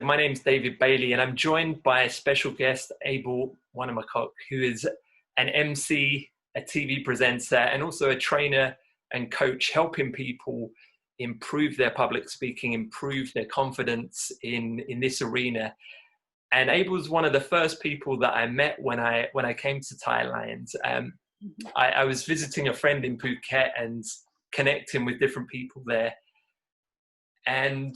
My name's David Bailey, and I'm joined by a special guest, Abel Wanamakok, who is an MC, a TV presenter, and also a trainer and coach, helping people improve their public speaking, improve their confidence in this arena. And Abel's one of the first people that I met when I came to Thailand. I was visiting a friend in Phuket and connecting with different people there. And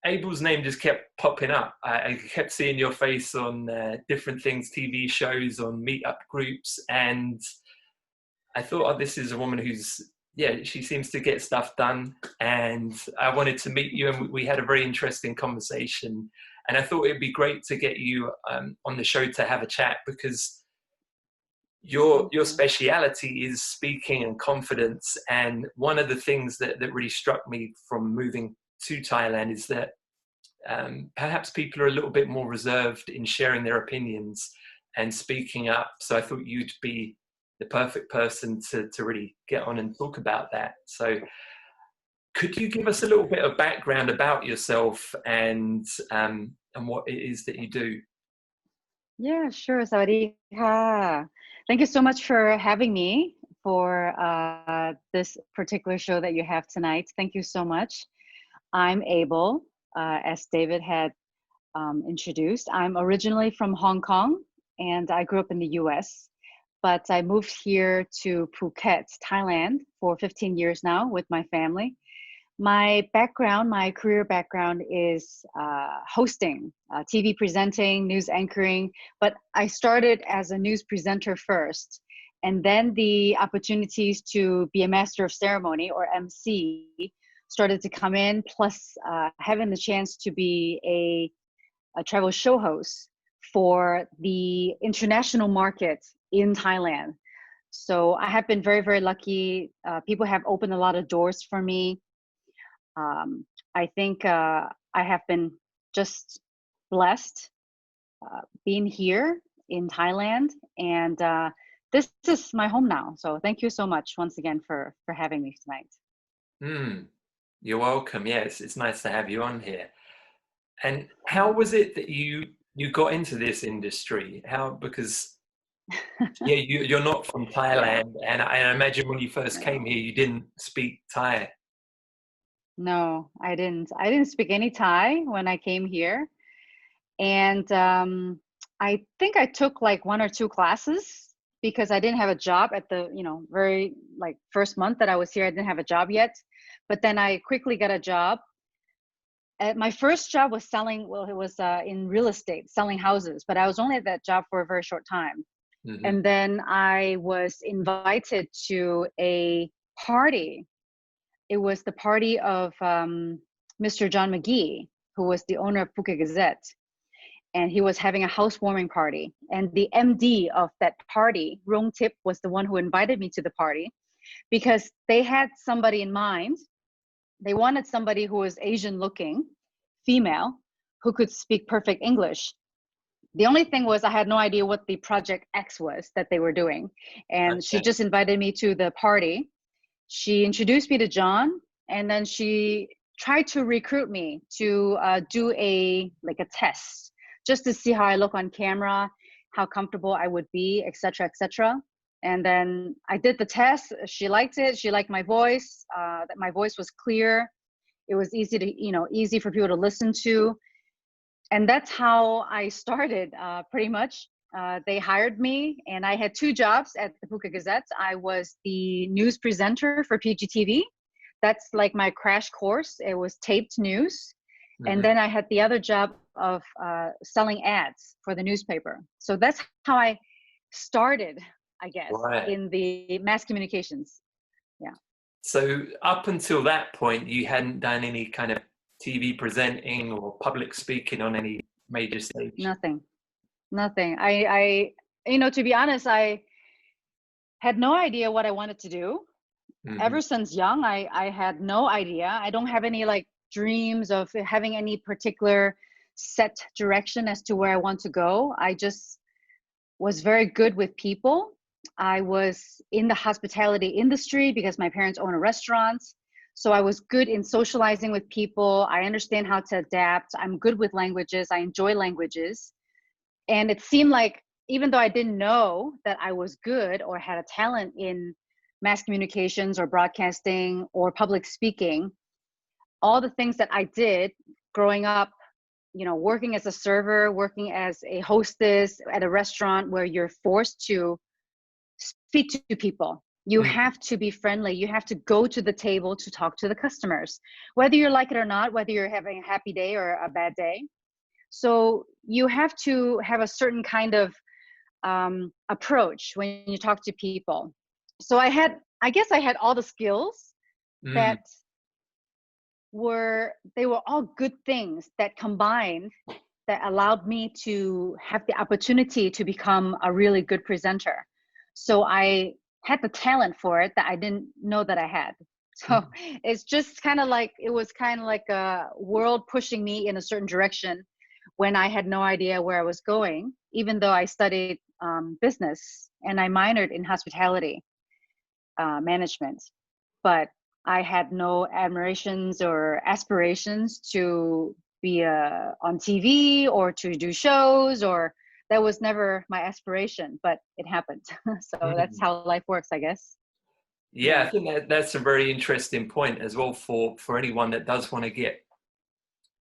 Abel's name just kept popping up. I kept seeing your face on different things, TV shows, on meetup groups. And I thought, oh, this is a woman who's, she seems to get stuff done. And I wanted to meet you, and we had a very interesting conversation. And I thought it'd be great to get you on the show to have a chat, because your speciality is speaking and confidence. And one of the things that really struck me from moving to Thailand is that perhaps people are a little bit more reserved in sharing their opinions and speaking up. So I thought you'd be the perfect person to really get on and talk about that. So could you give us a little bit of background about yourself and what it is that you do? Yeah, sure. Sawadee ka. Thank you so much for having me for this particular show that you have tonight. Thank you so much. I'm Abel, as David had introduced. I'm originally from Hong Kong, and I grew up in the US, but I moved here to Phuket, Thailand for 15 years now with my family. My background, my career background is hosting, TV presenting, news anchoring, but I started as a news presenter first. And then the opportunities to be a master of ceremony, or MC, started to come in, plus having the chance to be a travel show host for the international market in Thailand. So I have been very, very lucky. People have opened a lot of doors for me. I think I have been just blessed being here in Thailand, and this is my home now. So thank you so much once again for having me tonight. You're welcome. Yes, it's nice to have you on here. And how was it that you got into this industry? Because you're not from Thailand, and I imagine when you first came here, you didn't speak Thai. No, I didn't. I didn't speak any Thai when I came here. And I think I took like 1 or 2 classes because I didn't have a job at the, very first month that I was here. I didn't have a job yet. But then I quickly got a job. My first job was selling, it was in real estate, selling houses. But I was only at that job for a very short time. Mm-hmm. And then I was invited to a party. It was the party of Mr. John McGee, who was the owner of Phuket Gazette. And he was having a housewarming party. And the MD of that party, Rong Tip, was the one who invited me to the party, because they had somebody in mind. They wanted somebody who was Asian looking, female, who could speak perfect English. The only thing was I had no idea what the Project X was that they were doing. And She just invited me to the party. She introduced me to John, and then she tried to recruit me to do a test, just to see how I look on camera, how comfortable I would be, etc., etc. And then I did the test. She liked it. She liked my voice. That my voice was clear. It was easy for people to listen to. And that's how I started, pretty much. They hired me, and I had 2 jobs at the Phuket Gazette. I was the news presenter for PGTV. That's like my crash course. It was taped news. Mm-hmm. And then I had the other job of selling ads for the newspaper. So that's how I started, I guess, in the mass communications. Yeah. So up until that point, you hadn't done any kind of TV presenting or public speaking on any major stage? Nothing. I to be honest, I had no idea what I wanted to do. Mm-hmm. Ever since young, I had no idea. I don't have any dreams of having any particular set direction as to where I want to go. I just was very good with people. I was in the hospitality industry because my parents own a restaurant. So I was good in socializing with people. I understand how to adapt. I'm good with languages. I enjoy languages. And it seemed like, even though I didn't know that I was good or had a talent in mass communications or broadcasting or public speaking, all the things that I did growing up, you know, working as a server, working as a hostess at a restaurant where you're forced to speak to people. You have to be friendly. You have to go to the table to talk to the customers, whether you like it or not, whether you're having a happy day or a bad day. So you have to have a certain kind of approach when you talk to people. So I guess I had all the skills that they were all good things that combined that allowed me to have the opportunity to become a really good presenter. So I had the talent for it that I didn't know that I had. So it's just kind of like, it was kind of like a world pushing me in a certain direction when I had no idea where I was going, even though I studied business and I minored in hospitality management. But I had no admirations or aspirations to be on TV or to do shows, or that was never my aspiration, but it happened. So that's how life works, I guess. Yeah, I think that's a very interesting point as well for anyone that does want to get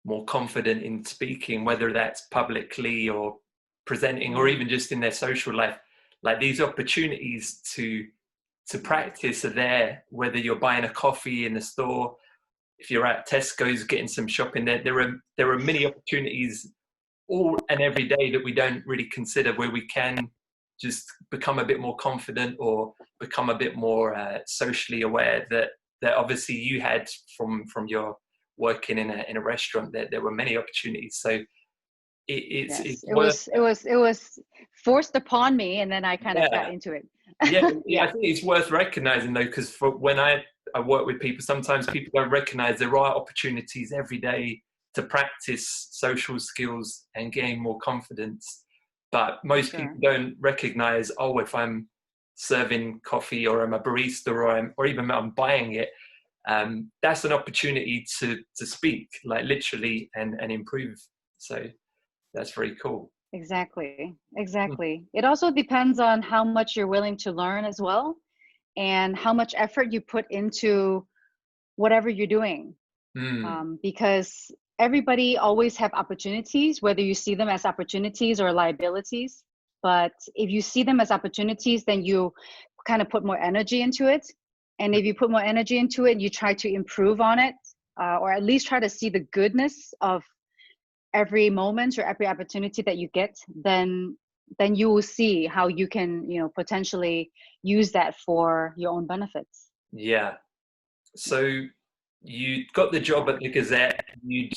more confident in speaking, whether that's publicly or presenting or even just in their social life. Like, these opportunities to practice are there, whether you're buying a coffee in the store, if you're at Tesco's getting some shopping, there are many opportunities all and every day that we don't really consider, where we can just become a bit more confident or become a bit more socially aware, that obviously you had from your working in a restaurant. That there were many opportunities. So it was forced upon me, and then I kind of got into it. Yeah, I think it's worth recognizing though, because for when I work with people, sometimes people don't recognize there are opportunities every day to practice social skills and gain more confidence. But most people don't recognize, oh, if I'm serving coffee or I'm a barista or even I'm buying it, that's an opportunity to speak, like literally, and improve. So that's very cool. Exactly. It also depends on how much you're willing to learn as well, and how much effort you put into whatever you're doing. Because everybody always have opportunities, whether you see them as opportunities or liabilities. But if you see them as opportunities, then you kind of put more energy into it. And if you put more energy into it, you try to improve on it, or at least try to see the goodness of every moment or every opportunity that you get, then you will see how you can, potentially use that for your own benefits. Yeah. So you got the job at the Gazette. You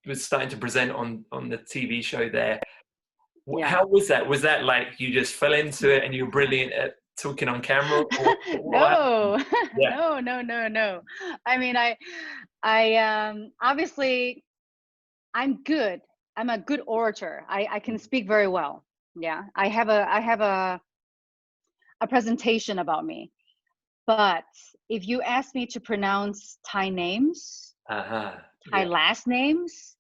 were starting to present on the TV show there. Yeah. How was that? Was that like you just fell into it and you were brilliant at talking on camera? No. No. I mean, I obviously, I'm good. I'm a good orator. I can speak very well. Yeah, I have a presentation about me. But if you ask me to pronounce Thai names, Thai last names,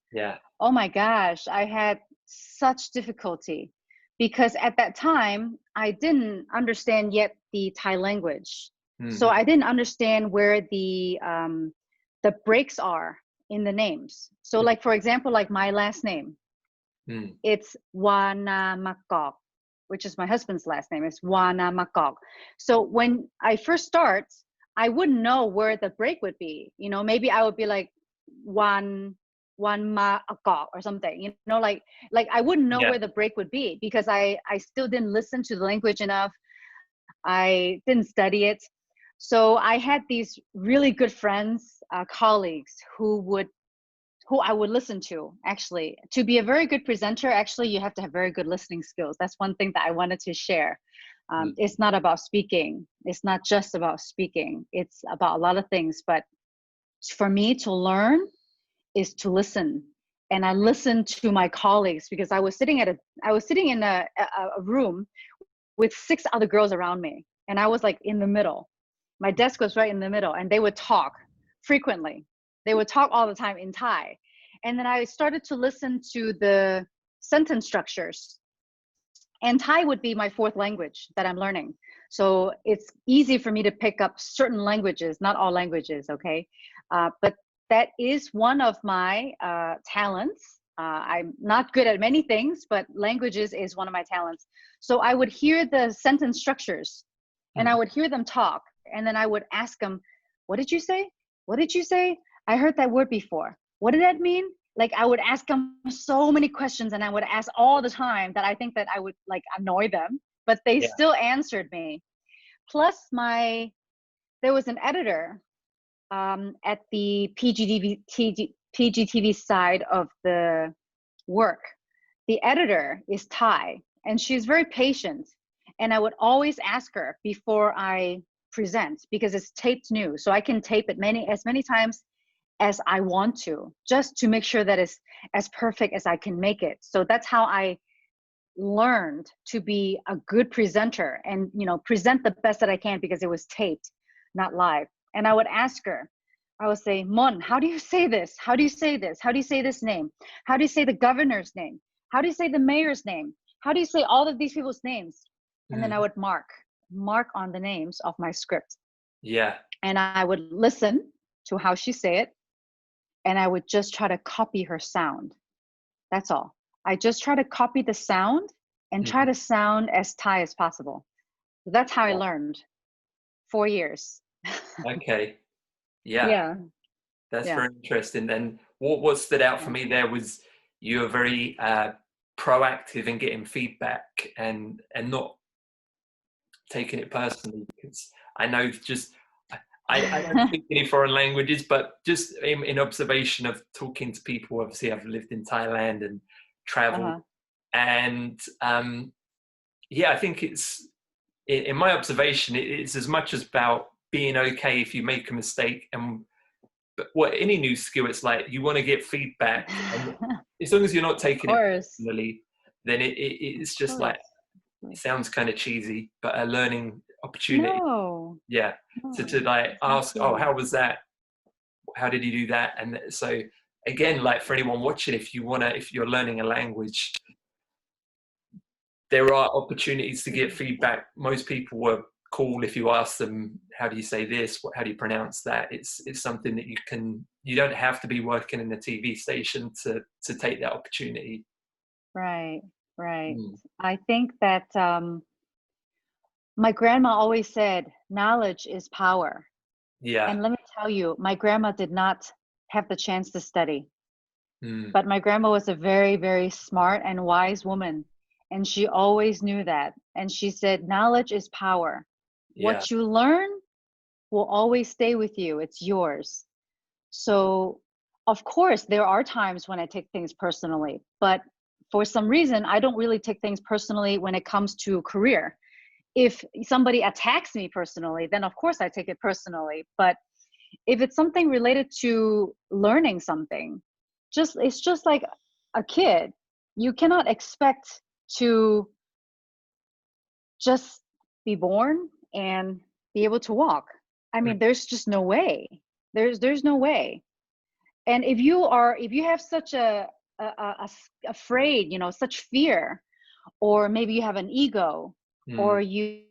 oh my gosh, I had such difficulty, because at that time I didn't understand yet the Thai language. So I didn't understand where the breaks are in the names. So like, for example, like my last name, it's Wanamakok, which is my husband's last name. It's Wanamakok. So when I first start, I wouldn't know where the break would be. Maybe I would be like Wanamakok or something, like I wouldn't know where the break would be, because I still didn't listen to the language enough. I didn't study it. So I had these really good friends, colleagues who I would listen to. Actually, to be a very good presenter, actually, you have to have very good listening skills. That's one thing that I wanted to share. It's not about speaking. It's not just about speaking. It's about a lot of things. But for me to learn is to listen. And I listened to my colleagues, because I was sitting in a room with 6 other girls around me. And I was like in the middle. My desk was right in the middle, and they would talk frequently. They would talk all the time in Thai. And then I started to listen to the sentence structures. And Thai would be my fourth language that I'm learning. So it's easy for me to pick up certain languages, not all languages, okay? But that is one of my talents. I'm not good at many things, but languages is one of my talents. So I would hear the sentence structures and I would hear them talk. And then I would ask them, what did you say? What did you say? I heard that word before. What did that mean? Like I would ask them so many questions and I would ask all the time that I think that I would like annoy them, but they Yeah. still answered me. Plus there was an editor at the PGTV side of the work. The editor is Thai and she's very patient. And I would always ask her before I present because it's taped news. So I can tape it as many times as I want to, just to make sure that it's as perfect as I can make it. So that's how I learned to be a good presenter and, you know, present the best that I can because it was taped, not live. And I would ask her, I would say, Mon, how do you say this? How do you say this? How do you say this name? How do you say the governor's name? How do you say the mayor's name? How do you say all of these people's names? And then I would mark on the names of my script. Yeah. And I would listen to how she say it. And I would just try to copy her sound. That's all. I just try to copy the sound and try to sound as Thai as possible. So that's how I learned. 4 years. Okay. Yeah. Yeah. That's Yeah. very interesting. And what stood out for me there was you were very proactive in getting feedback and not taking it personally, because I know just I don't speak any foreign languages, but just in observation of talking to people, obviously I've lived in Thailand and traveled, and yeah, I think it's, in my observation, it's as much as about being okay if you make a mistake, and but what any new skill, it's like you want to get feedback, and as long as you're not taking it personally, then it's just like, it sounds kind of cheesy, but a learning opportunity. No. Yeah. So to like ask, oh, how was that? How did you do that? And so again, like for anyone watching, if you're learning a language, there are opportunities to get feedback. Most people were cool if you ask them, how do you say this? How do you pronounce that? It's something that you don't have to be working in a TV station to take that opportunity. Right. I think that my grandma always said, knowledge is power. Yeah. And let me tell you, my grandma did not have the chance to study. But my grandma was a very, very smart and wise woman. And she always knew that. And she said, knowledge is power. Yeah. What you learn will always stay with you. It's yours. So, of course, there are times when I take things personally. But for some reason, I don't really take things personally when it comes to career. If somebody attacks me personally, then of course I take it personally. But if it's something related to learning something, it's just like a kid. You cannot expect to just be born and be able to walk. I mean, there's just no way. There's no way. And if you have such a afraid, such fear, or maybe you have an ego, or you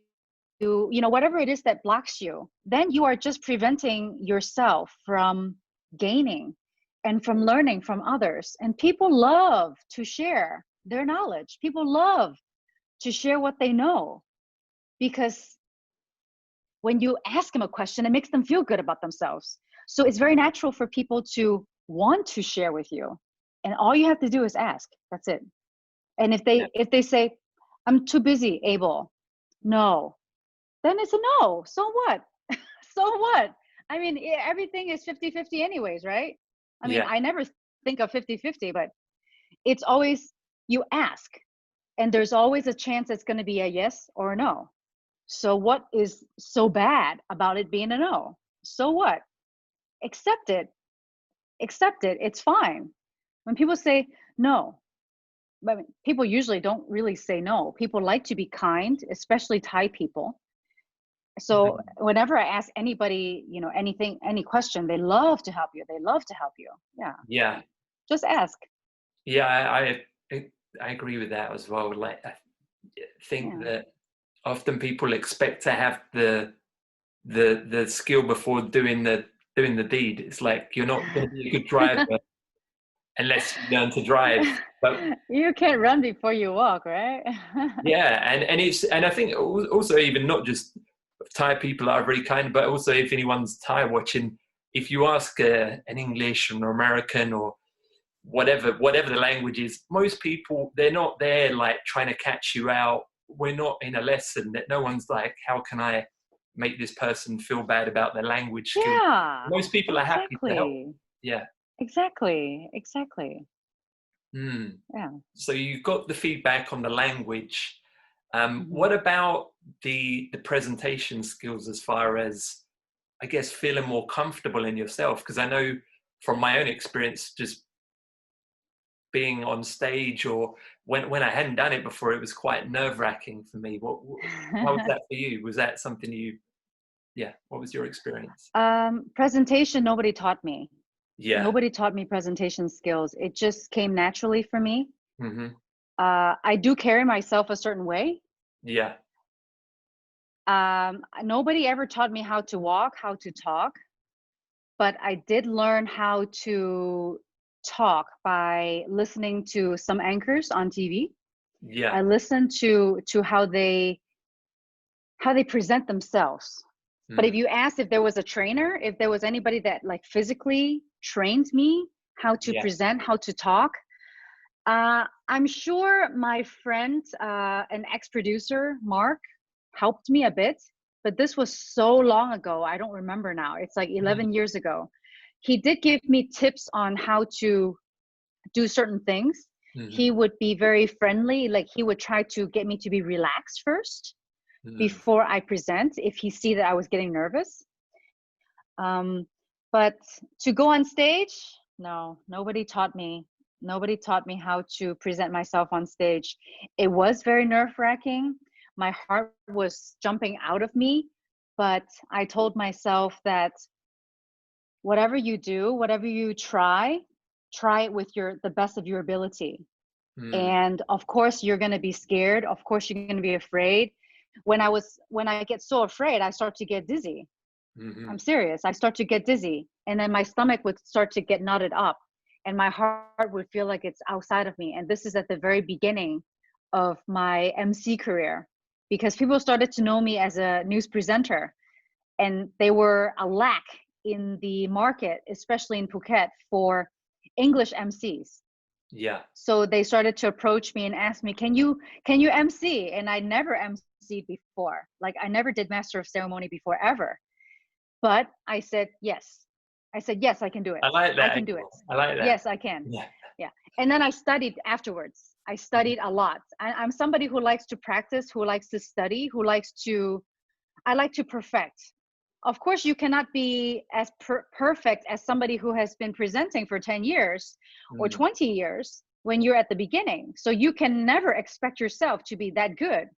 whatever it is that blocks you, then you are just preventing yourself from gaining and from learning from others. And people love to share their knowledge. People love to share what they know, because when you ask them a question, it makes them feel good about themselves. So it's very natural for people to want to share with you. And all you have to do is ask. That's it. And if they say, I'm too busy, Abel, no, then it's a no. So what? So what? I mean, everything is 50-50 anyways, right? I mean, I never think of 50-50, but it's always, you ask. And there's always a chance it's going to be a yes or a no. So what is so bad about it being a no? So what? Accept it. It's fine. When people say no, I mean, people usually don't really say no. People like to be kind, especially Thai people. So whenever I ask anybody, you know, anything, any question, they love to help you. They love to help you. Yeah. Yeah. Just ask. Yeah, I agree with that as well. Like, I think that often people expect to have the skill before doing the deed. It's like you're not going to be a good driver unless you learn to drive. But You can't run before you walk, right? yeah, and I think also even not just Thai people are very kind, but also if anyone's Thai watching, if you ask an English or an American or whatever the language is, most people, they're not there like trying to catch you out. We're not in a lesson that no one's like, how can I make this person feel bad about their language skills? Yeah, Most people are happy to help. exactly. Yeah. Exactly. Mm. Yeah. So you got the feedback on the language. Mhm. What about the presentation skills, as far as, I guess, feeling more comfortable in yourself? Because I know from my own experience, just being on stage, or when I hadn't done it before, it was quite nerve-wracking for me. How was that for you? Was that something yeah, what was your experience? Presentation, nobody taught me. Yeah. Nobody taught me presentation skills. It just came naturally for me. Hmm. I do carry myself a certain way. Yeah. Nobody ever taught me how to walk, how to talk, but I did learn how to talk by listening to some anchors on TV. Yeah. I listened to how they present themselves. But if Mm. you asked if there was a trainer, if there was anybody that like physically trained me how to Yeah. present, how to talk, I'm sure my friend, an ex-producer, Mark, helped me a bit, but this was so long ago. I don't remember now. It's like 11 years ago. He did give me tips on how to do certain things. Mm-hmm. He would be very friendly. Like he would try to get me to be relaxed first Mm. before I present if he see that I was getting nervous. Um, but to go on stage, no, nobody taught me. Nobody taught me how to present myself on stage. It was very nerve-wracking. My heart was jumping out of me, but I told myself that whatever you do, whatever you try it with the best of your ability. Mm. And of course you're going to be scared. Of course you're going to be afraid. When I get so afraid, I start to get dizzy. Mm-hmm. I'm serious. I start to get dizzy, and then my stomach would start to get knotted up, and my heart would feel like it's outside of me. And this is at the very beginning of my MC career, because people started to know me as a news presenter, and they were a lack in the market, especially in Phuket, for English MCs. Yeah. So they started to approach me and ask me, can you MC? And I never MC'd before. Like I never did Master of Ceremony before ever. But I said yes. I said yes, I can do it. I like I that. can do it. I like that. Yes, I can. Yeah. Yeah. And then I studied afterwards. I studied a lot. I'm somebody who likes to practice, who likes to study, I like to perfect. Of course, you cannot be as perfect as somebody who has been presenting for 10 years or Mm. 20 years when you're at the beginning. So you can never expect yourself to be that good.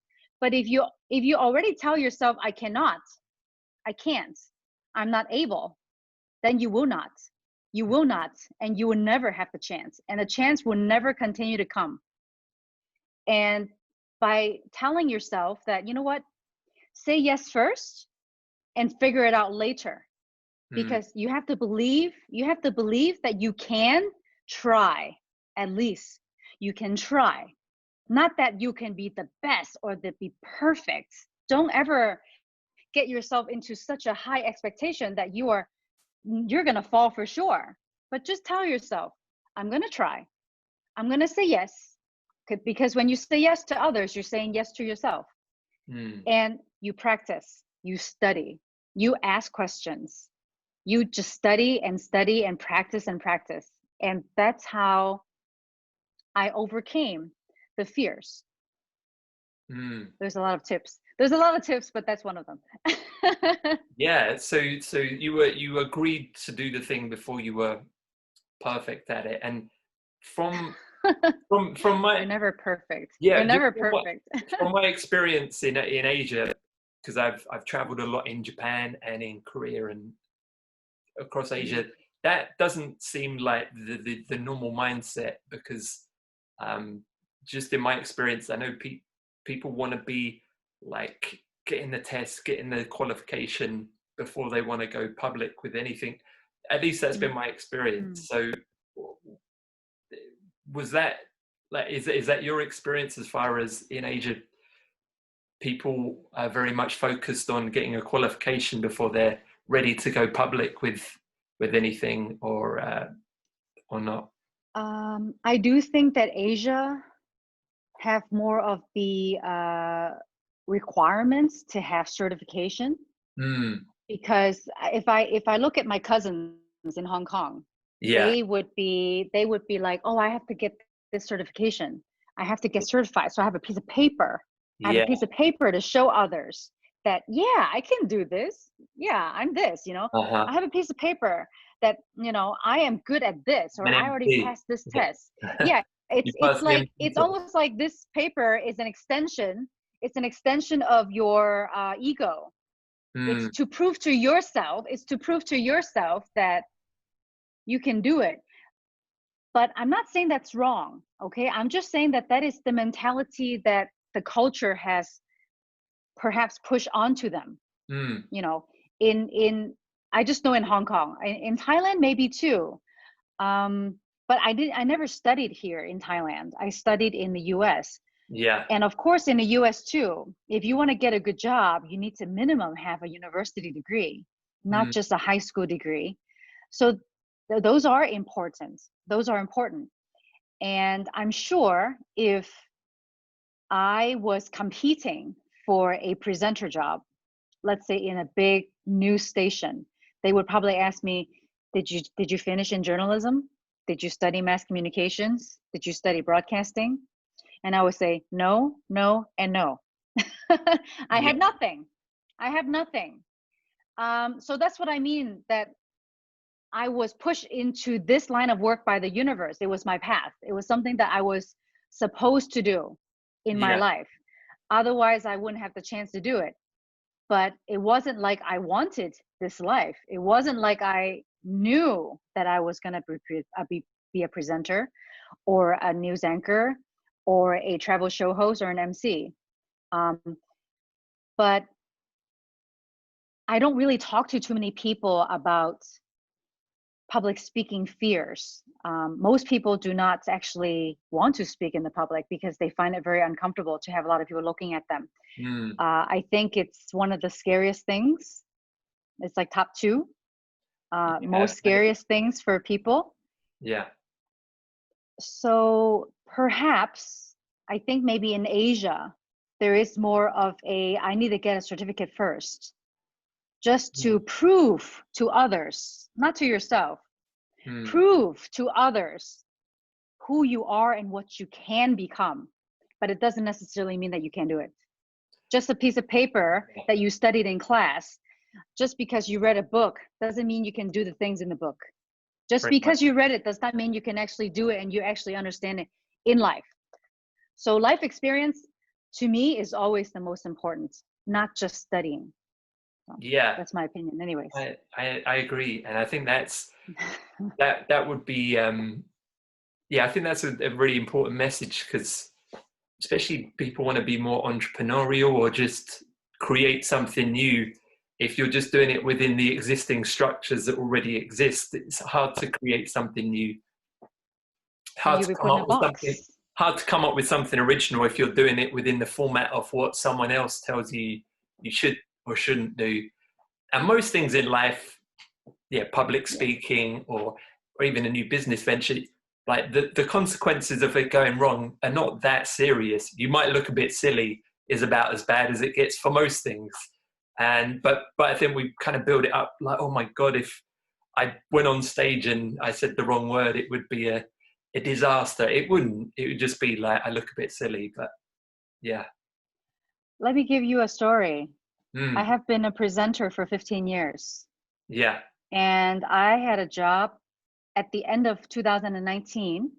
But if you already tell yourself I cannot, I can't, I'm not able, then you will not. You will not, and you will never have the chance. And the chance will never continue to come. And by telling yourself that, you know what, say yes first and figure it out later. Mm. Because you have to believe that you can try, at least. You can try. Not that you can be the best or that be perfect. Don't ever get yourself into such a high expectation that you're going to fall for sure. But just tell yourself, I'm going to try. I'm going to say yes. Because when you say yes to others, you're saying yes to yourself. Mm. And you practice, you study, you ask questions, you just study and practice and practice. And that's how I overcame the fears. Mm. There's a lot of tips. But that's one of them. Yeah. So you agreed to do the thing before you were perfect at it, and from from You're my never perfect. yeah, You're just never perfect. from my experience in Asia, because I've traveled a lot in Japan and in Korea and across Asia, that doesn't seem like the normal mindset, because just in my experience, I know people want to be like getting the test, getting the qualification before they want to go public with anything. At least that's been my experience. So was that like, is that your experience as far as in Asia, people are very much focused on getting a qualification before they're ready to go public with anything, or not? I do think that Asia have more of the requirements to have certification. Because if I look at my cousins in Hong Kong, they would be like, oh, I have to get this certification. I have to get certified. So I have a piece of paper. I have a piece of paper to show others that, yeah, I can do this. Yeah, I'm this, you know. I have a piece of paper that, you know, I am good at this, or I already passed this test. Yeah, it's almost like this paper is an extension. It's an extension of your ego. It's to prove to yourself. It's to prove to yourself that you can do it. But I'm not saying that's wrong. Okay, I'm just saying that that is the mentality that the culture has perhaps pushed onto them. You know, in I just know in Hong Kong, in Thailand maybe too. But I never studied here in Thailand. I studied in the US. Yeah. And of course, in the US too, if you want to get a good job, you need to minimum have a university degree, not just a high school degree. So those are important. Those are important. And I'm sure if I was competing for a presenter job, let's say in a big news station, they would probably ask me, did you finish in journalism? Did you study mass communications? Did you study broadcasting? And I would say, no, no, and no. I had nothing. I have nothing. So that's what I mean, that I was pushed into this line of work by the universe. It was my path. It was something that I was supposed to do in my life. Otherwise, I wouldn't have the chance to do it. But it wasn't like I wanted this life. It wasn't like I knew that I was going to be a presenter or a news anchor or a travel show host or an MC. But I don't really talk to too many people about public speaking fears. Most people do not actually want to speak in the public because they find it very uncomfortable to have a lot of people looking at them. I think it's one of the scariest things. It's like top two most scariest things for people. Yeah. So perhaps, I think maybe in Asia, there is more of a, I need to get a certificate first, just to prove to others, not to yourself, prove to others who you are and what you can become. But it doesn't necessarily mean that you can do it. Just a piece of paper that you studied in class, just because you read a book doesn't mean you can do the things in the book. Just because you read it does not mean you can actually do it and you actually understand it in life. So life experience to me is always the most important, not just studying. So that's my opinion anyways. I agree. And I think that would be, I think that's a really important message, because especially people want to be more entrepreneurial or just create something new. If you're just doing it within the existing structures that already exist, it's hard to create something new. Hard to come up with something original if you're doing it within the format of what someone else tells you you should or shouldn't do. And most things in life, public speaking or even a new business venture, like the consequences of it going wrong are not that serious. You might look a bit silly is about as bad as it gets for most things. But I think we kind of build it up like, oh my God, if I went on stage and I said the wrong word, it would be a disaster. It wouldn't. It would just be like, I look a bit silly, but yeah. Let me give you a story. I have been a presenter for 15 years. Yeah. And I had a job at the end of 2019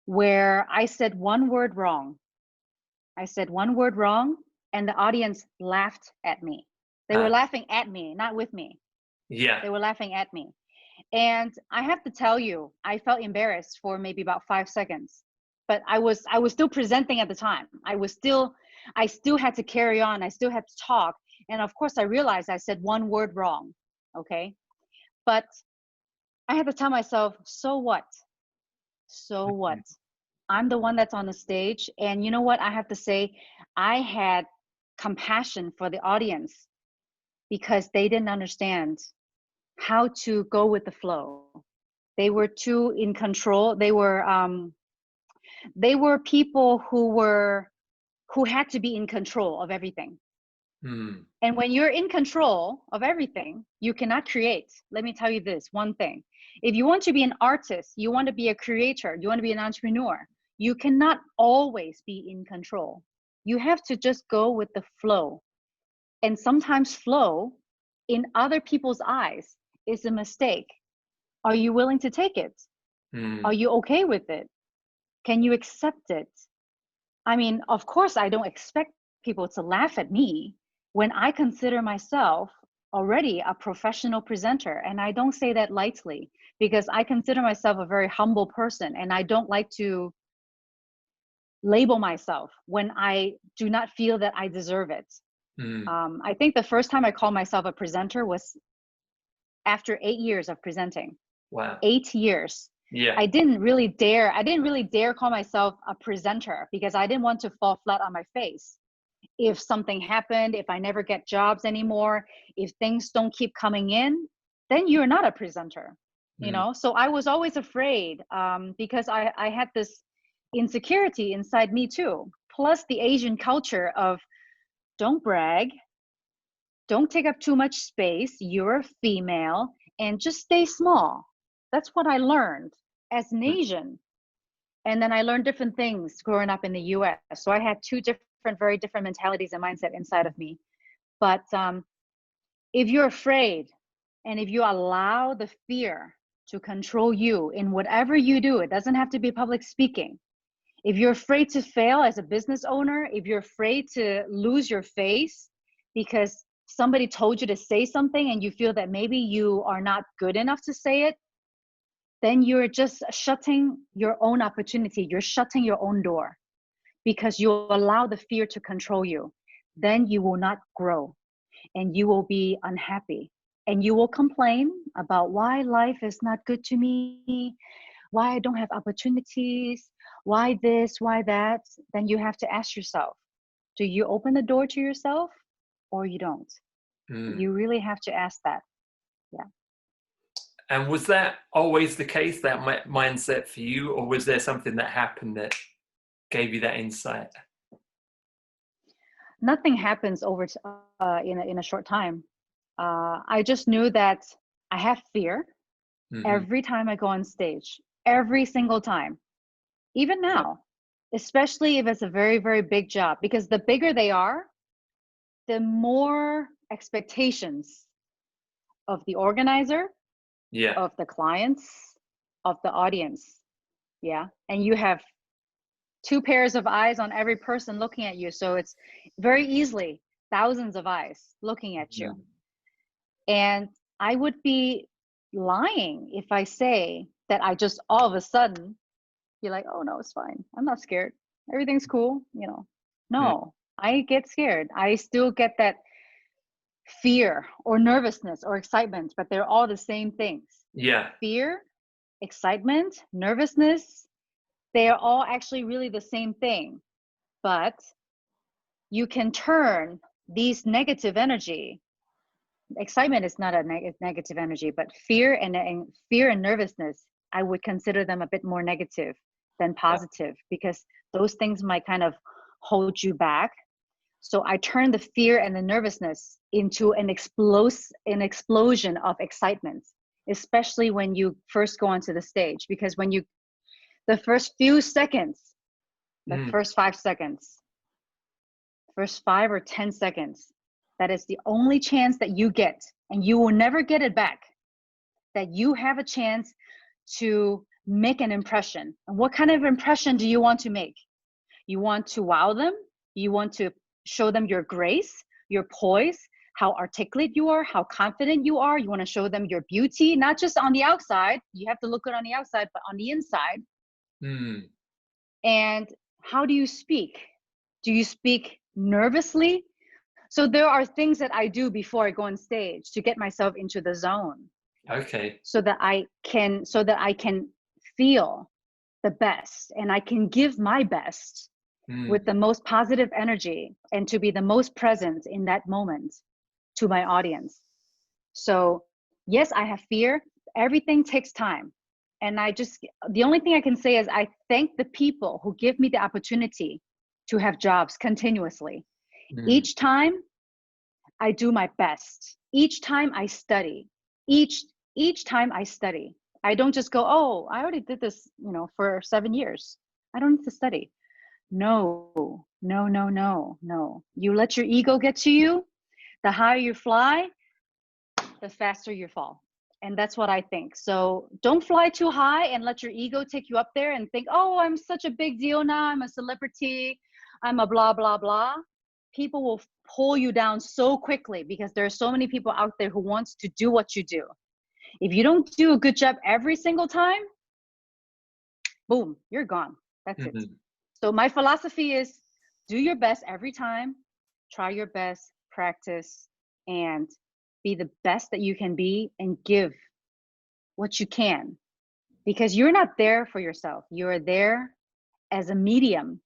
where I said one word wrong. I said one word wrong and the audience laughed at me. They were laughing at me, not with me. Yeah. They were laughing at me. And I have to tell you, I felt embarrassed for maybe about 5 seconds. But I was still presenting at the time. I still had to carry on. I still had to talk. And of course I realized I said one word wrong. Okay. But I had to tell myself, so what? So what? I'm the one that's on the stage. And you know what? I have to say, I had compassion for the audience because they didn't understand how to go with the flow. They were too in control. They were people who had to be in control of everything. And when you're in control of everything, you cannot create. Let me tell you this one thing. If you want to be an artist, you want to be a creator, you want to be an entrepreneur, you cannot always be in control. You have to just go with the flow. And sometimes flow in other people's eyes is a mistake. Are you willing to take it? Are you okay with it? Can you accept it? I mean, of course, I don't expect people to laugh at me when I consider myself already a professional presenter. And I don't say that lightly because I consider myself a very humble person and I don't like to label myself when I do not feel that I deserve it. I think the first time I called myself a presenter was after 8 years of presenting. Wow. 8 years. Yeah. I didn't really dare call myself a presenter because I didn't want to fall flat on my face. If something happened, if I never get jobs anymore, if things don't keep coming in, then you're not a presenter, you know? So I was always afraid because I had this insecurity inside me too. Plus the Asian culture of don't brag, don't take up too much space, you're a female, and just stay small. That's what I learned as an Asian. And then I learned different things growing up in the US. So I had two very different mentalities and mindset inside of me. But if you're afraid and if you allow the fear to control you in whatever you do, it doesn't have to be public speaking. If you're afraid to fail as a business owner, if you're afraid to lose your face because somebody told you to say something and you feel that maybe you are not good enough to say it, then you're just shutting your own opportunity. You're shutting your own door because you allow the fear to control you. Then you will not grow and you will be unhappy and you will complain about why life is not good to me, why I don't have opportunities, why this, why that. Then you have to ask yourself, do you open the door to yourself or you don't? You really have to ask that. Yeah. And was that always the case, that mindset for you, or was there something that happened that gave you that insight? Nothing happens in a short time. I just knew that I have fear every time I go on stage, every single time, even now, especially if it's a very, very big job, because the bigger they are, the more expectations of the organizer, of the clients, of the audience. Yeah. And you have 2 pairs of eyes on every person looking at you. So it's very easily thousands of eyes looking at you. And I would be lying if I say that I just all of a sudden be like, oh no, it's fine. I'm not scared. Everything's cool. You know, no, I get scared. I still get that fear or nervousness or excitement, but they're all the same things. Yeah. Fear, excitement, nervousness, they are all actually really the same thing. But you can turn these negative energy. Excitement is not a negative energy, but fear and nervousness, I would consider them a bit more negative than positive because those things might kind of hold you back. So I turn the fear and the nervousness into an explosion of excitement, especially when you first go onto the stage, because the first few seconds, the first 5 seconds, first 5 or 10 seconds, that is the only chance that you get, and you will never get it back, that you have a chance to make an impression. And what kind of impression do you want to make? You want to wow them? You want to show them your grace, your poise, how articulate you are, how confident you are. You want to show them your beauty, not just on the outside. You have to look good on the outside, but on the inside. And how do you speak? Do you speak nervously? So there are things that I do before I go on stage to get myself into the zone. Okay. So that I can feel the best and I can give my best with the most positive energy and to be the most present in that moment to my audience. So yes, I have fear. Everything takes time. And the only thing I can say is I thank the people who give me the opportunity to have jobs continuously. Each time I do my best. Each time I study. Each time I study. I don't just go, oh, I already did this, for 7 years. I don't need to study. No. You let your ego get to you. The higher you fly, the faster you fall. And that's what I think. So don't fly too high and let your ego take you up there and think, oh, I'm such a big deal now. I'm a celebrity. I'm a blah, blah, blah. People will pull you down so quickly because there are so many people out there who wants to do what you do. If you don't do a good job every single time, boom, you're gone. That's it. So my philosophy is do your best every time, try your best, practice, and be the best that you can be and give what you can. Because you're not there for yourself. You're there as a medium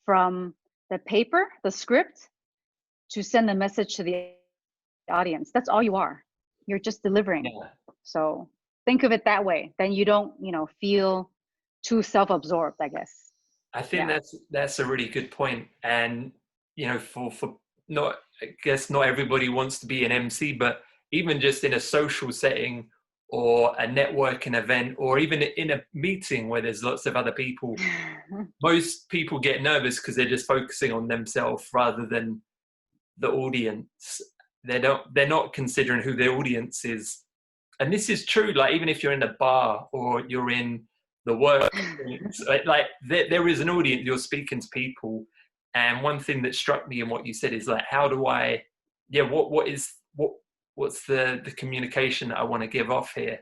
from the paper, the script, to send a message to the audience. That's all you are. You're just delivering. Yeah. So think of it that way. Then you don't, feel too self-absorbed, I guess. I think that's a really good point. And, for not, I guess not everybody wants to be an MC, but even just in a social setting or a networking event, or even in a meeting where there's lots of other people, most people get nervous because they're just focusing on themselves rather than the audience. They're not considering who their audience is. And this is true, like even if you're in a bar or you're in the work, like there is an audience, you're speaking to people. And one thing that struck me in what you said is like, how do I, what's the communication that I want to give off here?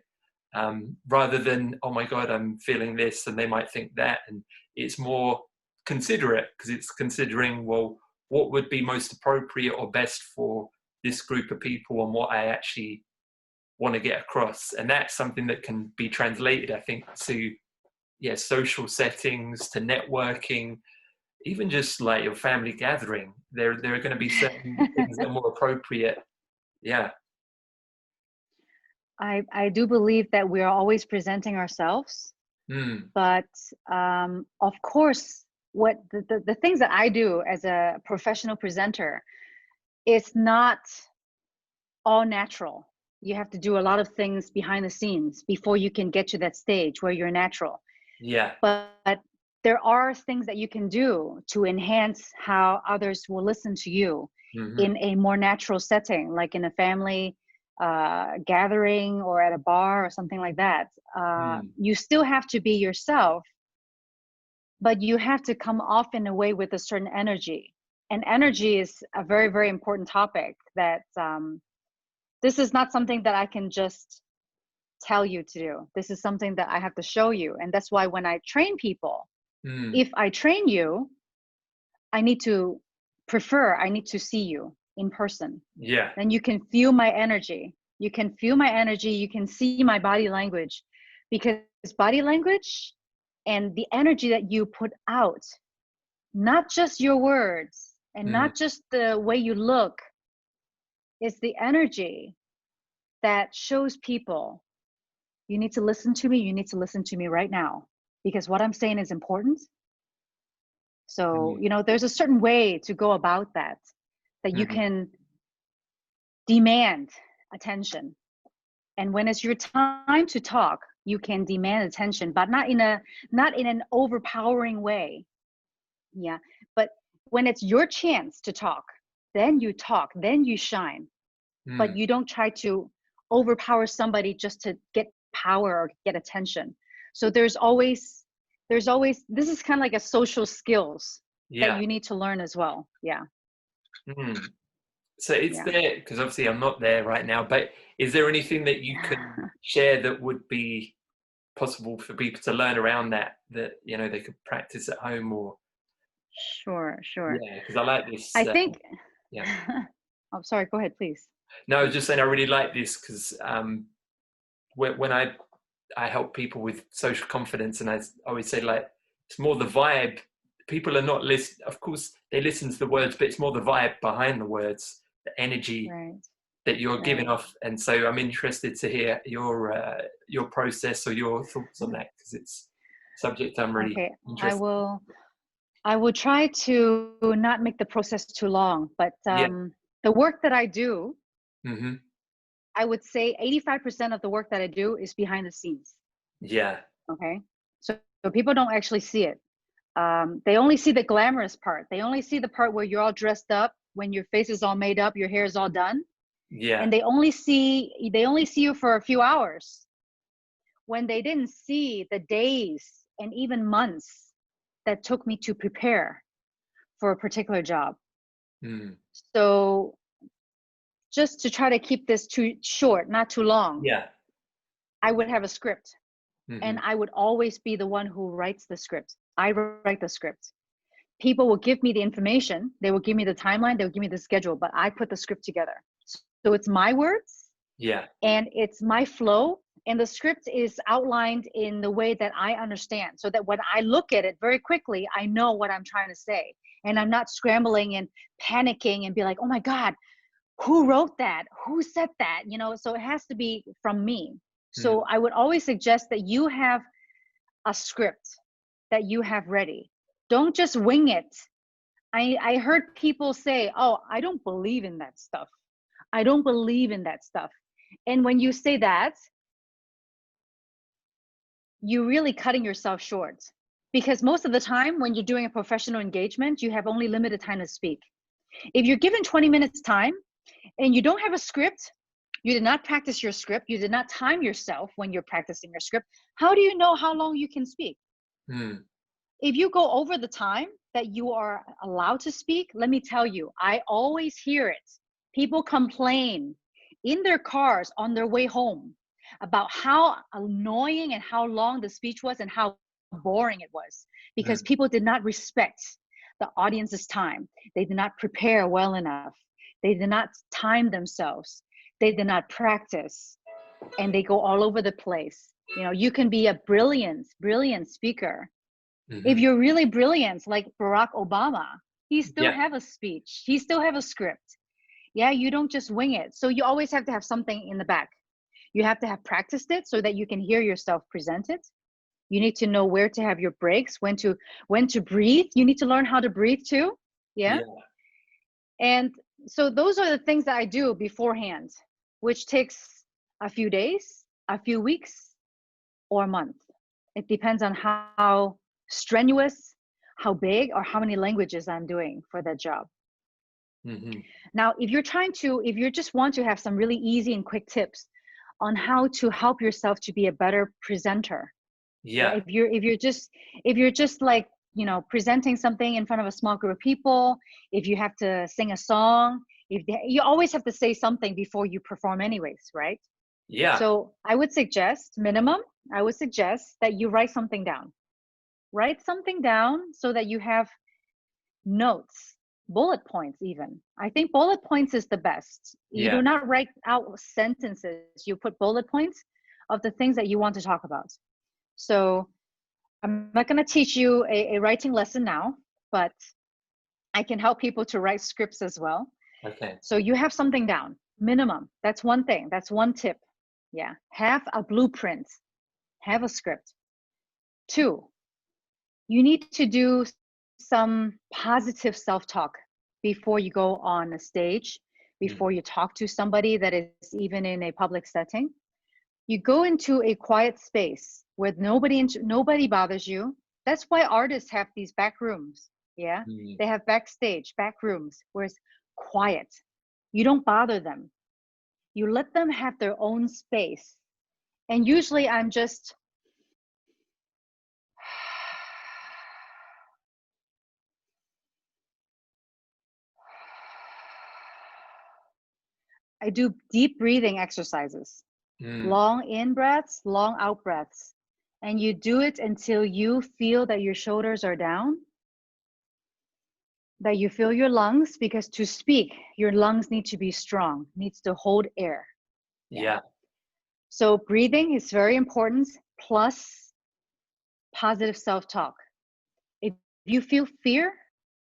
Rather than, oh my God, I'm feeling this and they might think that. And it's more considerate because it's considering, well, what would be most appropriate or best for this group of people and what I actually want to get across. And that's something that can be translated, I think, to social settings, to networking, even just like your family gathering. There are going to be certain things that are more appropriate. Yeah. I do believe that we are always presenting ourselves, but of course, what the things that I do as a professional presenter, it's not all natural. You have to do a lot of things behind the scenes before you can get to that stage where you're natural. Yeah. But there are things that you can do to enhance how others will listen to you in a more natural setting, like in a family gathering or at a bar or something like that. You still have to be yourself, but you have to come off in a way with a certain energy. And energy is a very, very important topic that this is not something that I can just tell you to do. This is something that I have to show you. And that's why when I train people, if I train you, I need to see you in person. Yeah. Then you can feel my energy. You can feel my energy. You can see my body language, because body language and the energy that you put out, not just your words and not just the way you look, is the energy that shows people, you need to listen to me. You need to listen to me right now, because what I'm saying is important. So, there's a certain way to go about that you can demand attention. And when it's your time to talk, you can demand attention, but not in an overpowering way. Yeah. But when it's your chance to talk, then you talk, then you shine. But you don't try to overpower somebody just to get power or get attention. So there's always, this is kind of like a social skills. that Yeah. you need to learn as well. Yeah. Mm. So it's Yeah. there, because obviously I'm not there right now, but is there anything that you can share that would be possible for people to learn around that, you know, they could practice at home or, Sure, sure. yeah, because I like this. I think, Yeah. I'm sorry, go ahead, please. No, I was just saying I really like this because when I help people with social confidence, and I always say, like, it's more the vibe. People are not listen. Of course, they listen to the words, but it's more the vibe behind the words, the energy Right, that you're giving right. off. And so I'm interested to hear your process or your thoughts on that, because it's a subject I'm really Okay, I interested will I will try to not make the process too long, but in. Yeah. the work that I do, Hmm. I would say 85% of the work that I do is behind the scenes. Yeah. Okay. So people don't actually see it. They only see the glamorous part. They only see the part where you're all dressed up, when your face is all made up, your hair is all done. Yeah. And they only see you for a few hours, when they didn't see the days and even months that took me to prepare for a particular job. Mm. So just to try to keep this too short, not too long, Yeah. I would have a script, and Hmm. I would always be the one who writes the script. I write the script. People will give me the information, they will give me the timeline, they'll give me the schedule, but I put the script together. So it's my words Yeah. and it's my flow, and the script is outlined in the way that I understand, so that when I look at it very quickly, I know what I'm trying to say, and I'm not scrambling and panicking and be like, oh my God, who wrote that, who said that, so it has to be from me. Mm. So I would always suggest that you have a script that you have ready. Don't just wing it. I heard people say, oh, I don't believe in that stuff, I don't believe in that stuff. And when you say that, you're really cutting yourself short, because most of the time when you're doing a professional engagement, you have only limited time to speak. If you're given 20 minutes time and you don't have a script, you did not practice your script, you did not time yourself when you're practicing your script, how do you know how long you can speak? Mm. If you go over the time that you are allowed to speak, let me tell you, I always hear it. People complain in their cars on their way home about how annoying and how long the speech was and how boring it was, because Mm. people did not respect the audience's time. They did not prepare well enough. They did not time themselves. They did not practice, and they go all over the place. You can be a brilliant, brilliant speaker. If Hmm. you're really brilliant, like Barack Obama, he still Yeah. have a speech, he still have a script. Yeah, you don't just wing it. So you always have to have something in the back. You have to have practiced it so that you can hear yourself present it. You need to know where to have your breaks, when to breathe. You need to learn how to breathe too. Yeah. Yeah. And so those are the things that I do beforehand, which takes a few days, a few weeks, or a month. It depends on how strenuous, how big, or how many languages I'm doing for that job. Hmm. Now, if you just want to have some really easy and quick tips on how to help yourself to be a better presenter. Yeah, Yeah. if you're just like, presenting something in front of a small group of people, if you have to sing a song, you always have to say something before you perform anyways, right? Yeah. So I would suggest that you write something down. Write something down so that you have notes, bullet points even. I think bullet points is the best. You Yeah. do not write out sentences, you put bullet points of the things that you want to talk about. So I'm not going to teach you a writing lesson now, but I can help people to write scripts as well. Okay. So you have something down, minimum. That's one thing. That's one tip. Yeah. Have a blueprint, have a script. 2, you need to do some positive self-talk before you go on a stage, Mm. before you talk to somebody that is even in a public setting. You go into a quiet space where nobody bothers you. That's why artists have these back rooms. Yeah. Mm. They have backstage, back rooms where it's quiet. You don't bother them. You let them have their own space. And usually I'm just I do deep breathing exercises, long in breaths, long out breaths. And you do it until you feel that your shoulders are down, that you feel your lungs, because to speak, your lungs need to be strong, needs to hold air. Yeah. So breathing is very important, plus positive self-talk. If you feel fear,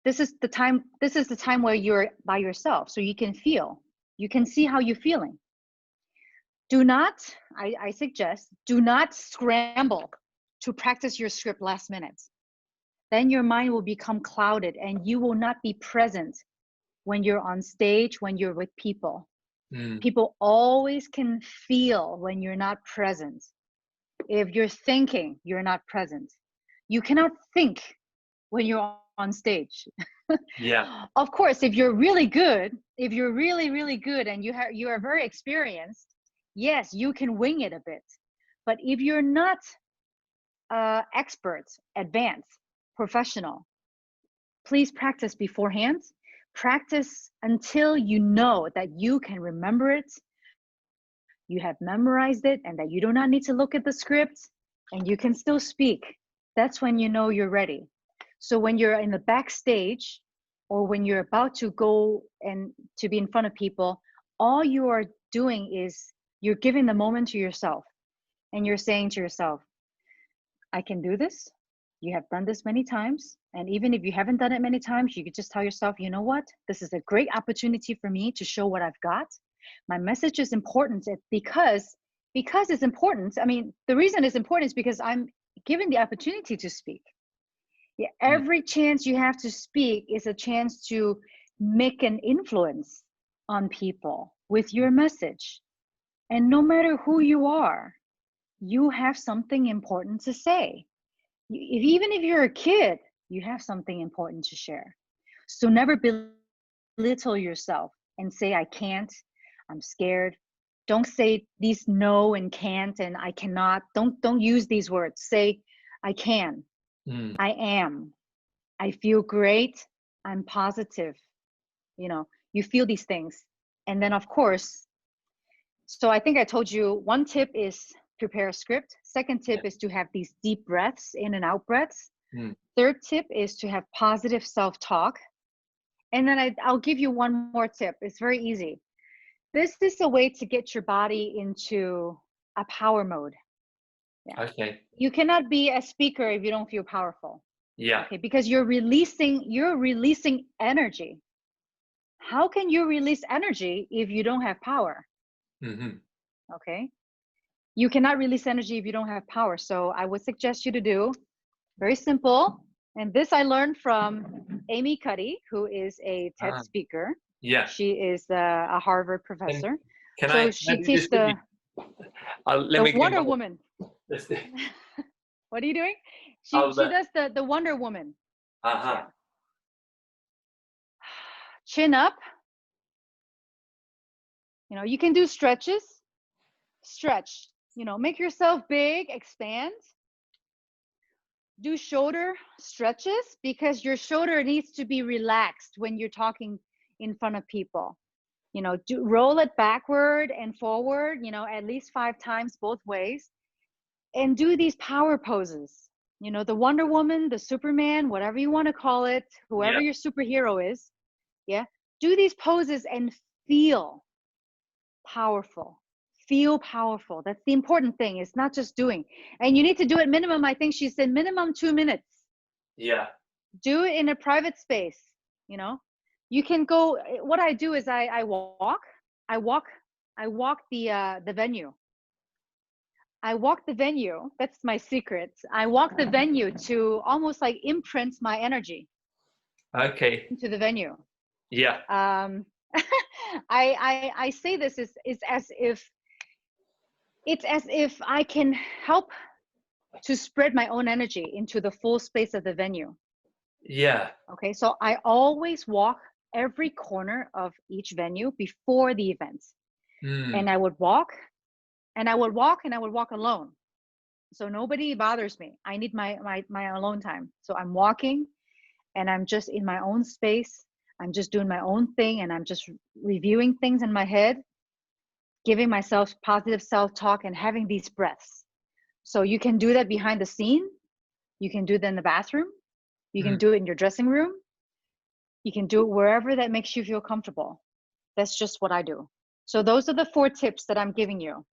this is the time where you're by yourself, so you can feel, you can see how you're feeling. Do not, I suggest, do not scramble to practice your script last minute. Then your mind will become clouded and you will not be present when you're on stage, when you're with people. People always can feel when you're not present. If you're thinking, you're not present. You cannot think when you're on stage. Yeah. Of course, if you're really good, if you're really, really good and you are very experienced, yes, you can wing it a bit. But if you're not expert, advanced, professional, please practice beforehand. Practice until you know that you can remember it, you have memorized it, and that you do not need to look at the script and you can still speak. That's when you know you're ready. So when you're in the backstage or when you're about to go and to be in front of people, all you are doing is you're giving the moment to yourself and you're saying to yourself, I can do this. You have done this many times. And even if you haven't done it many times, you could just tell yourself, you know what? This is a great opportunity for me to show what I've got. My message is important because it's important. I mean, the reason it's important is because I'm given the opportunity to speak. Yeah, every chance you have to speak is a chance to make an influence on people with your message. And no matter who you are, you have something important to say. Even if you're a kid, you have something important to share. So never belittle yourself and say, I can't, I'm scared. Don't say these no and can't and I cannot. Don't use these words. Say, I can, I am, I feel great, I'm positive. You know, you feel these things. And then of course, so I think I told you one tip is prepare a script. Second tip is to have these deep breaths, in and out breaths. Third tip is to have positive self-talk. And then I'll give you one more tip. It's very easy. This is a way to get your body into a power mode. Yeah. Okay. You cannot be a speaker if you don't feel powerful. Yeah. Okay, because you're releasing energy. How can you release energy if you don't have power? Okay. You cannot release energy if you don't have power. So I would suggest you to do very simple. And this I learned from Amy Cuddy, who is a TED speaker. Yeah. She is a Harvard professor. Can she teaches the Wonder Woman. What are you doing? She does the Wonder Woman. Chin up. You know, you can do stretches. Stretch. You know, make yourself big, expand. Do shoulder stretches because your shoulder needs to be relaxed when you're talking in front of people. You know, roll it backward and forward, you know, at least 5 times both ways. And do these power poses. You know, the Wonder Woman, the Superman, whatever you want to call it, whoever your superhero is. Yeah. Do these poses and feel powerful. Feel powerful. That's the important thing. It's not just doing. And you need to do it minimum, I think she said minimum 2 minutes. Yeah. Do it in a private space, you know. You can go, what I do is I walk the venue. I walk the venue. That's my secret. I walk the venue to almost like imprint my energy. Okay. Into the venue. Yeah. I say this is as if it's as if I can help to spread my own energy into the full space of the venue. Yeah. Okay. So I always walk every corner of each venue before the event. And I would walk and I would walk alone. So nobody bothers me. I need my alone time. So I'm walking and I'm just in my own space. I'm just doing my own thing and I'm just reviewing things in my head. giving myself positive self-talk and having these breaths. So you can do that behind the scene. You can do that in the bathroom. You can do it in your dressing room. You can do it wherever that makes you feel comfortable. That's just what I do. So those are the 4 tips that I'm giving you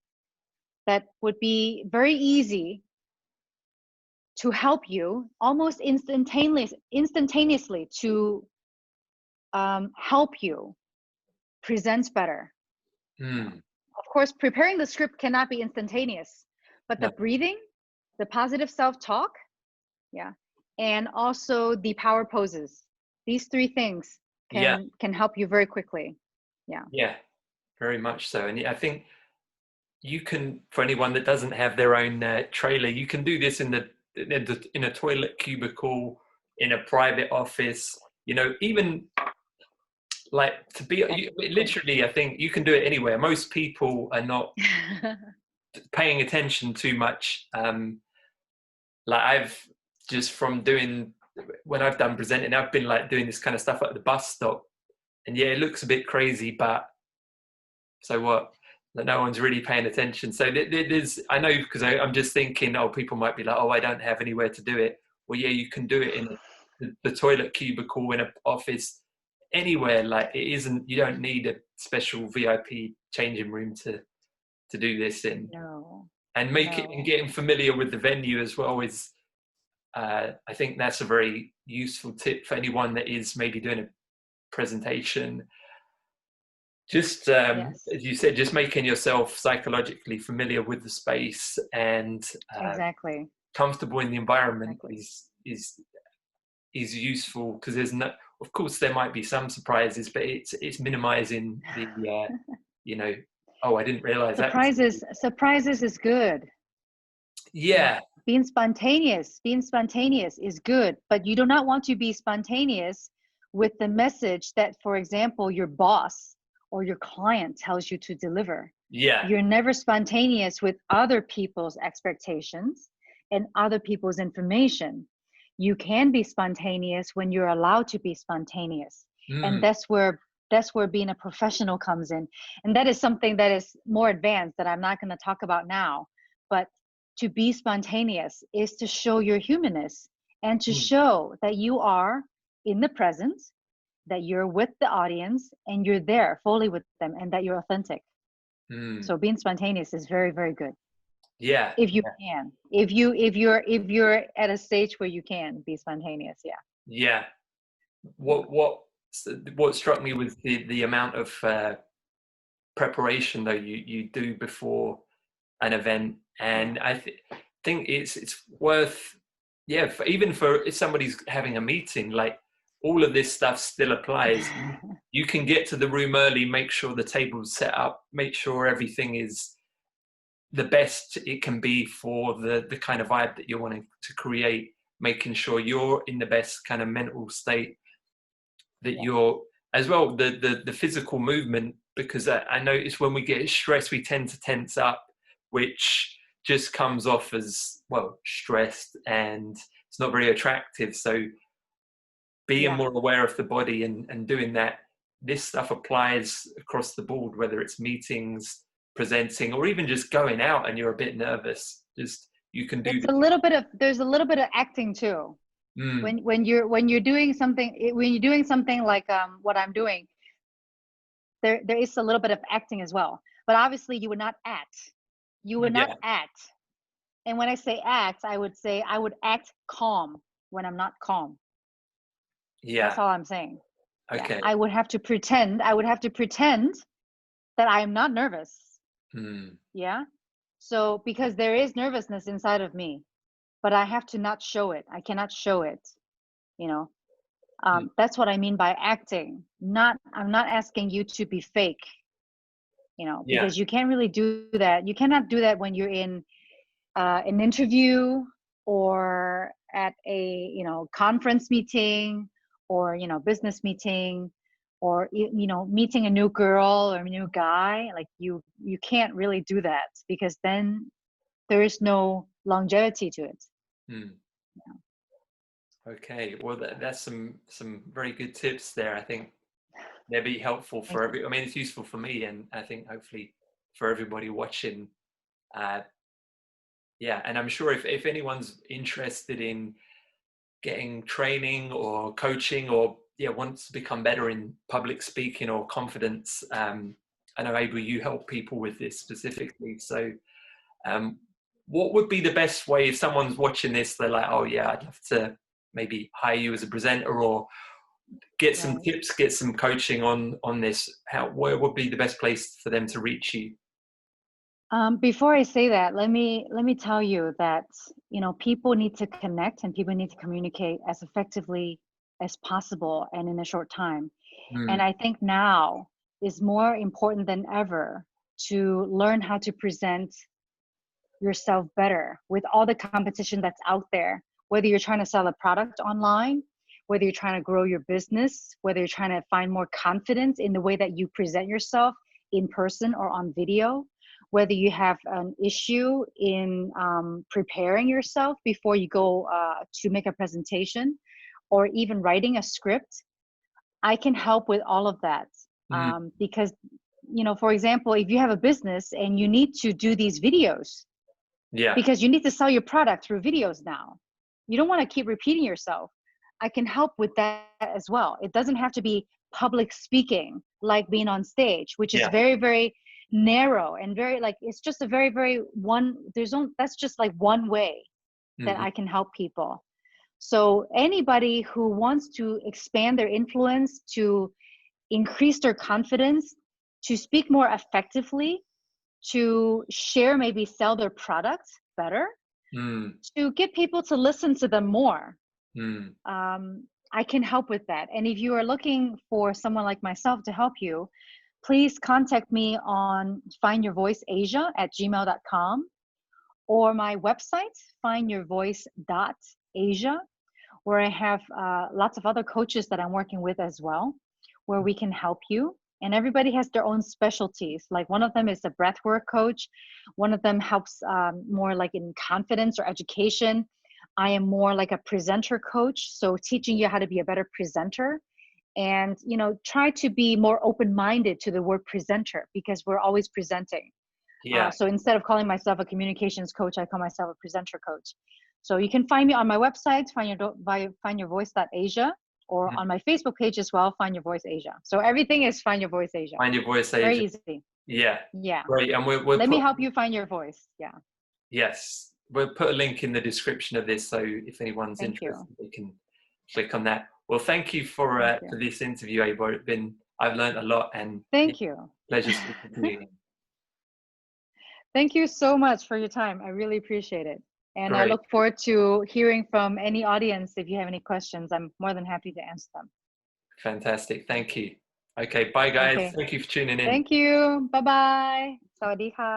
that would be very easy to help you almost instantaneously to help you present better. Of course, preparing the script cannot be instantaneous, but the breathing, the positive self-talk, and also the power poses. These 3 things can help you very quickly. Yeah, very much so. And I think you can, for anyone that doesn't have their own trailer, you can do this in a toilet cubicle, in a private office, you know, even like literally, I think you can do it anywhere. Most people are not paying attention too much. Like I've just from doing, when I've done presenting, I've been like doing this kind of stuff at the bus stop, and it looks a bit crazy, but so what? That no one's really paying attention. So there's, I know, because I'm just thinking, oh, people might be like, oh, I don't have anywhere to do it. Well, yeah, you can do it in the toilet cubicle, in an office, anywhere. Like it isn't, you don't need a special VIP changing room to do this in. No. And it and getting familiar with the venue as well is, I think that's a very useful tip for anyone that is maybe doing a presentation. Just as you said, just making yourself psychologically familiar with the space and comfortable in the environment is useful, because there's no, of course there might be some surprises, but it's minimizing the you know, oh, I didn't realize surprises is good. Being spontaneous is good, but you do not want to be spontaneous with the message that, for example, your boss or your client tells you to deliver. You're never spontaneous with other people's expectations and other people's information. You can be spontaneous when you're allowed to be spontaneous. And that's where being a professional comes in. And that is something that is more advanced that I'm not going to talk about now. But to be spontaneous is to show your humanness and to show that you are in the present, that you're with the audience and you're there fully with them, and that you're authentic. So being spontaneous is very, very good. If you can, if you're at a stage where you can be spontaneous. What struck me was the amount of preparation though you do before an event, and I think it's worth even for if somebody's having a meeting, like all of this stuff still applies. You can get to the room early, make sure the table's set up, make sure everything is the best it can be for the kind of vibe that you're wanting to create, making sure you're in the best kind of mental state, that you're as well, the physical movement, because I notice when we get stressed, we tend to tense up, which just comes off as, well, stressed, and it's not very attractive. So being more aware of the body and doing that, this stuff applies across the board, whether it's meetings, presenting, or even just going out and you're a bit nervous. Just you can do. There's a little bit of acting too. When you're doing something like what I'm doing, there is a little bit of acting as well. But obviously, you would not act. You would not act. And when I say act, I would say I would act calm when I'm not calm. That's all I'm saying. I would have to pretend. That I am not nervous. So because there is nervousness inside of me, but I have to not show it. I cannot show it. That's what I mean by acting. I'm not asking you to be fake. Because you can't really do that. You cannot do that when you're in an interview or at a conference meeting or business meeting, or meeting a new girl or a new guy. Like you can't really do that, because then there is no longevity to it. Okay, well that's some very good tips there. I think they'll be helpful for I mean, it's useful for me, and I think hopefully for everybody watching. Yeah, and I'm sure if anyone's interested in getting training or coaching, or wants to become better in public speaking or confidence, I know, Abel, you help people with this specifically. So what would be the best way if someone's watching this, they're like, oh yeah, I'd love to maybe hire you as a presenter or get some tips, get some coaching on this? Where would be the best place for them to reach you? Before I say that, let me tell you that, people need to connect and people need to communicate as effectively as possible and in a short time. And I think now is more important than ever to learn how to present yourself better with all the competition that's out there, whether you're trying to sell a product online, whether you're trying to grow your business, whether you're trying to find more confidence in the way that you present yourself in person or on video, whether you have an issue in preparing yourself before you go to make a presentation, or even writing a script. I can help with all of that. Because, for example, if you have a business and you need to do these videos, because you need to sell your product through videos now, you don't want to keep repeating yourself. I can help with that as well. It doesn't have to be public speaking like being on stage, which is very, very narrow and very it's just a very, very that's just like one way that I can help people. So anybody who wants to expand their influence, to increase their confidence, to speak more effectively, to share, maybe sell their products better, to get people to listen to them more, I can help with that. And if you are looking for someone like myself to help you, please contact me on findyourvoiceasia@gmail.com or my website, findyourvoice.asia, where I have lots of other coaches that I'm working with as well, where we can help you. And everybody has their own specialties. Like one of them is a breathwork coach. One of them helps more like in confidence or education. I am more like a presenter coach. So teaching you how to be a better presenter, and, try to be more open-minded to the word presenter, because we're always presenting. So instead of calling myself a communications coach, I call myself a presenter coach. So you can find me on my website, findyourvoice.asia, or on my Facebook page as well, Find Your Voice Asia. So everything is Find Your Voice Asia. Find Your Voice Asia. Very easy. Yeah. Yeah. Great. And let me help you find your voice. Yeah. Yes. We'll put a link in the description of this, so if anyone's interested, they can click on that. Well, thank you for this interview, Abel. I've learned a lot, and thank you. Pleasure speaking to you. Thank you so much for your time. I really appreciate it. And Great. I look forward to hearing from any audience. If you have any questions, I'm more than happy to answer them. Fantastic. Thank you. Okay. Bye, guys. Okay. Thank you for tuning in. Thank you. Bye-bye. สวัสดีค่ะ